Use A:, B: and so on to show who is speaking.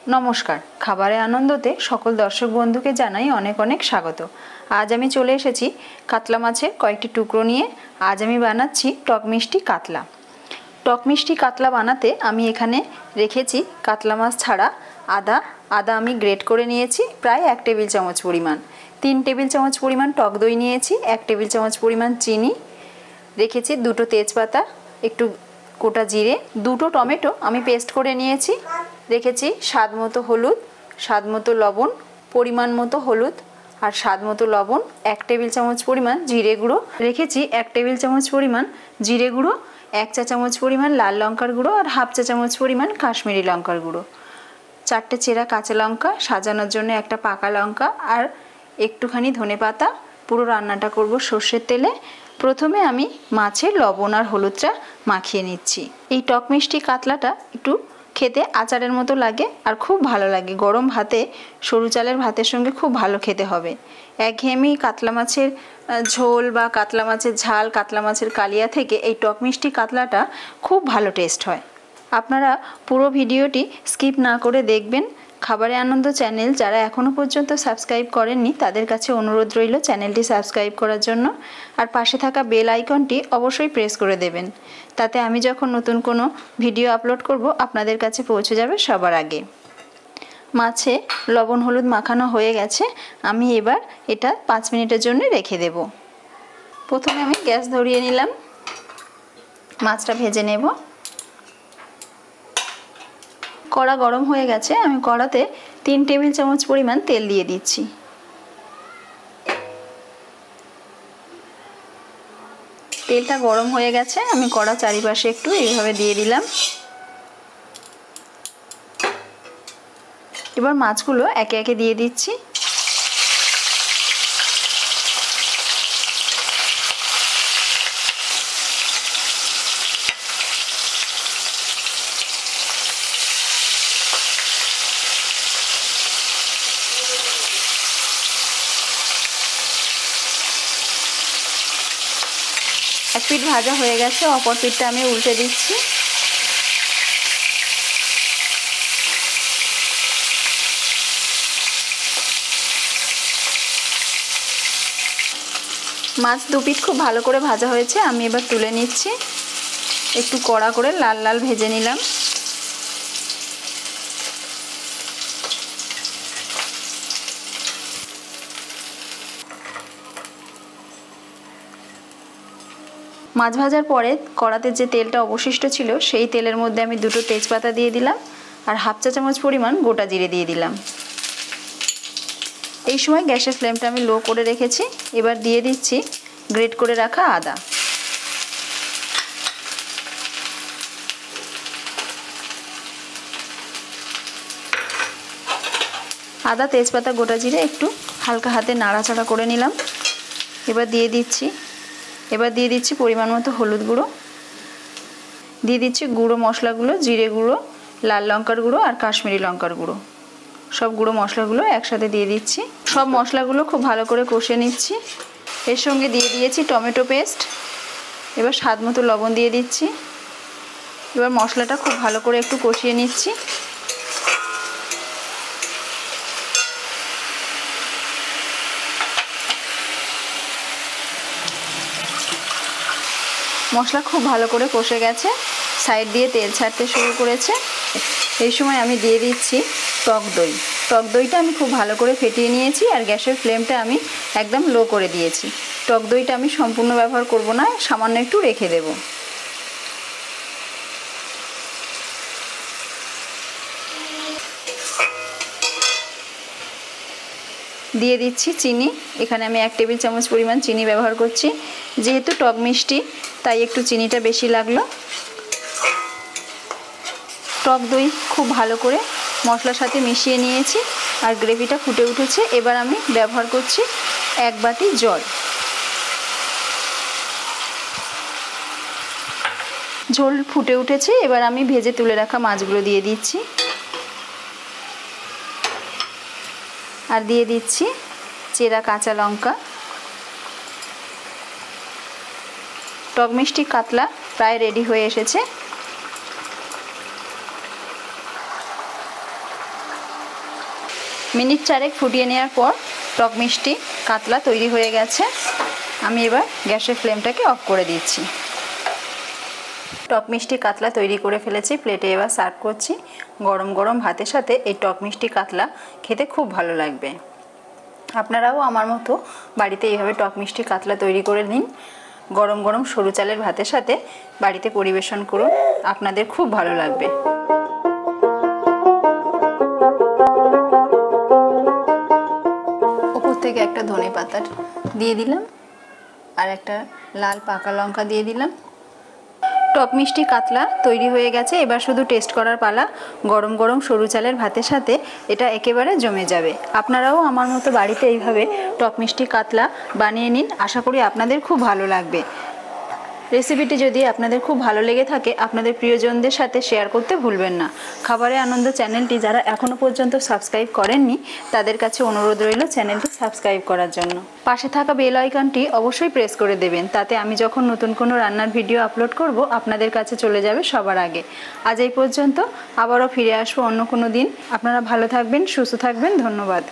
A: নমস্কার, খাবারে আনন্দতে সকল দর্শক বন্ধুকে জানাই অনেক অনেক স্বাগত। আজ আমি চলে এসেছি কাতলা মাছের কয়েকটি টুকরো নিয়ে। আজ আমি বানাচ্ছি টক মিষ্টি কাতলা। টক মিষ্টি কাতলা বানাতে আমি এখানে রেখেছি কাতলা মাছ ছাড়া আদা আমি গ্রেট করে নিয়েছি প্রায় 1 টেবিল চামচ পরিমাণ, 3 টেবিল চামচ পরিমাণ টক দই নিয়েছি, 1 টেবিল চামচ পরিমাণ চিনি রেখেছি, 2টো তেজপাতা, একটু গোটা জিরে, 2টো টমেটো আমি পেস্ট করে নিয়েছি, রেখেছি স্বাদ মতো হলুদ, স্বাদ মতো লবণ, পরিমাণ মতো হলুদ আর স্বাদ মতো লবণ, 1 টেবিল চামচ পরিমাণ জিরে গুঁড়ো রেখেছি, 1 টেবিল চামচ পরিমাণ জিরে গুঁড়ো, 1 চা চামচ পরিমাণ লাল লঙ্কার গুঁড়ো আর হাফ চা চামচ পরিমাণ কাশ্মীরি লঙ্কার গুঁড়ো, 4টে চেরা কাঁচা লঙ্কা, সাজানোর জন্য একটা পাকা লঙ্কা আর একটুখানি ধনেপাতা। পুরো রান্নাটা করব সর্ষের তেলে। প্রথমে আমি মাছের লবণ আর হলুদটা মাখিয়ে নিচ্ছি। এই টক মিষ্টি কাতলাটা একটু খেতে আচারের মতো লাগে আর খুব ভালো লাগে। গরম ভাতে, সরু চালের ভাতের সঙ্গে খুব ভালো খেতে হবে। একঘেয়েমি কাতলা মাছের ঝোল বা কাতলা মাছের ঝাল, কাতলা মাছের কালিয়া থেকে এই টক মিষ্টি কাতলাটা খুব ভালো টেস্ট হয়। আপনারা পুরো ভিডিওটি স্কিপ না করে দেখবেন। খাবারে আনন্দ চ্যানেল যারা এখনও পর্যন্ত সাবস্ক্রাইব করেননি তাদের কাছে অনুরোধ রইল চ্যানেলটি সাবস্ক্রাইব করার জন্য, আর পাশে থাকা বেল আইকনটি অবশ্যই প্রেস করে দেবেন। তাতে আমি যখন নতুন কোনো ভিডিও আপলোড করব আপনাদের কাছে পৌঁছে যাবে সবার আগে। মাছে লবণ হলুদ মাখানো হয়ে গেছে, আমি এবার এটা 5 মিনিটের জন্য রেখে দেব। প্রথমে আমি গ্যাস ধরিয়ে নিলাম, মাছটা ভেজে নেব। কড়া গরম হয়ে গেছে, আমি কড়াতে 3 টেবিল চামচ পরিমাণ তেল দিয়ে দিচ্ছি। তেলটা গরম হয়ে গেছে, আমি কড়া চারিপাশে একটু এইভাবে দিয়ে দিলাম। এবার মাছগুলো একে একে দিয়ে দিচ্ছি। এক পিঠ ভাজা হয়ে গেছে, অপর পিঠটা আমি উল্টে দিচ্ছি। মাছ 2 পিঠ খুব ভালো করে ভাজা হয়েছে, আমি এবার তুলে নিচ্ছি। একটু কড়া করে লাল লাল ভেজে নিলাম। মাছ ভাজার পরে কড়াতে যে তেলটা অবশিষ্ট ছিল সেই তেলের মধ্যে আমি 2টো তেজপাতা দিয়ে দিলাম আর হাফ চা চামচ পরিমাণ গোটা জিরে দিয়ে দিলাম। এই সময় গ্যাসের ফ্লেমটা আমি লো করে রেখেছি। এবার দিয়ে দিচ্ছি গ্রেট করে রাখা আদা। আদা, তেজপাতা, গোটা জিরে একটু হালকা হাতে নাড়াচাড়া করে নিলাম। এবার দিয়ে দিচ্ছি পরিমাণ মতো হলুদ গুঁড়ো, দিয়ে দিচ্ছি গুঁড়ো মশলাগুলো, জিরে গুঁড়ো, লাল লঙ্কার গুঁড়ো আর কাশ্মীরি লঙ্কার গুঁড়ো। সব গুঁড়ো মশলাগুলো একসাথে দিয়ে দিচ্ছি। সব মশলাগুলো খুব ভালো করে কষে নিচ্ছি। এর সঙ্গে দিয়ে দিয়েছি টমেটো পেস্ট। এবার স্বাদ মতো লবণ দিয়ে দিচ্ছি। এবার মশলাটা খুব ভালো করে একটু কষিয়ে নিচ্ছি। মশলা খুব ভালো করে কষে গেছে, সাইড দিয়ে তেল ছাড়তে শুরু করেছে। এই সময় আমি দিয়ে দিচ্ছি টক দই। টক দইটা আমি খুব ভালো করে ফেটিয়ে নিয়েছি আর গ্যাসের ফ্লেমটা আমি একদম লো করে দিয়েছি। টক দইটা আমি সম্পূর্ণ ব্যবহার করব না, সামান্য একটু রেখে দেব। দিয়ে দিচ্ছি চিনি। এখানে আমি 1 টেবিল চামচ পরিমাণ চিনি ব্যবহার করছি। যেহেতু টক মিষ্টি তাই একটু চিনিটা বেশি লাগলো। টক দই খুব ভালো করে মশলার সাথে মিশিয়ে নিয়েছি আর গ্রেভিটা ফুটে উঠেছে। এবার আমি ব্যবহার করছি 1 বাটি জল। ঝোল ফুটে উঠেছে, এবার আমি ভেজে তুলে রাখা মাছগুলো দিয়ে দিচ্ছি আর দিয়ে দিচ্ছি চেরা কাঁচা লঙ্কা। টক মিষ্টি কাতলা প্রায় রেডি হয়ে এসেছে। মিনিট 4 ফুটিয়ে নেওয়ার পর টক মিষ্টি কাতলা তৈরি হয়ে গেছে। আমি এবার গ্যাসের ফ্লেমটাকে অফ করে দিচ্ছি। টক মিষ্টি কাতলা তৈরি করে ফেলেছি, প্লেটে এবার সার্ভ করছি। গরম গরম ভাতের সাথে এই টক মিষ্টি কাতলা খেতে খুব ভালো লাগবে। আপনারাও আমার মতো বাড়িতে এইভাবে টক মিষ্টি কাতলা তৈরি করে নিন। গরম গরম সরু চালের ভাতের সাথে বাড়িতে পরিবেশন করুন, আপনাদের খুব ভালো লাগবে। উপর থেকে একটা ধনে পাতা দিয়ে দিলাম আর একটা লাল পাকা লঙ্কা দিয়ে দিলাম। টক মিষ্টি কাতলা তৈরি হয়ে গেছে, এবার শুধু টেস্ট করার পালা। গরম গরম সরু চালের ভাতের সাথে এটা একেবারে জমে যাবে। আপনারাও আমার মতো বাড়িতে এইভাবে টক মিষ্টি কাতলা বানিয়ে নিন, আশা করি আপনাদের খুব ভালো লাগবে। রেসিপিটি যদি আপনাদের খুব ভালো লেগে থাকে আপনাদের প্রিয়জনদের সাথে শেয়ার করতে ভুলবেন না। খাবারে আনন্দ চ্যানেলটি যারা এখনও পর্যন্ত সাবস্ক্রাইব করেননি তাদের কাছে অনুরোধ রইল চ্যানেলটি সাবস্ক্রাইব করার জন্য। পাশে থাকা বেল আইকনটি অবশ্যই প্রেস করে দেবেন, তাতে আমি যখন নতুন কোনো রান্নার ভিডিও আপলোড করব আপনাদের কাছে চলে যাবে সবার আগে। আজ এই পর্যন্ত, আবারও ফিরে আসবো অন্য কোনো দিন। আপনারা ভালো থাকবেন, সুস্থ থাকবেন, ধন্যবাদ।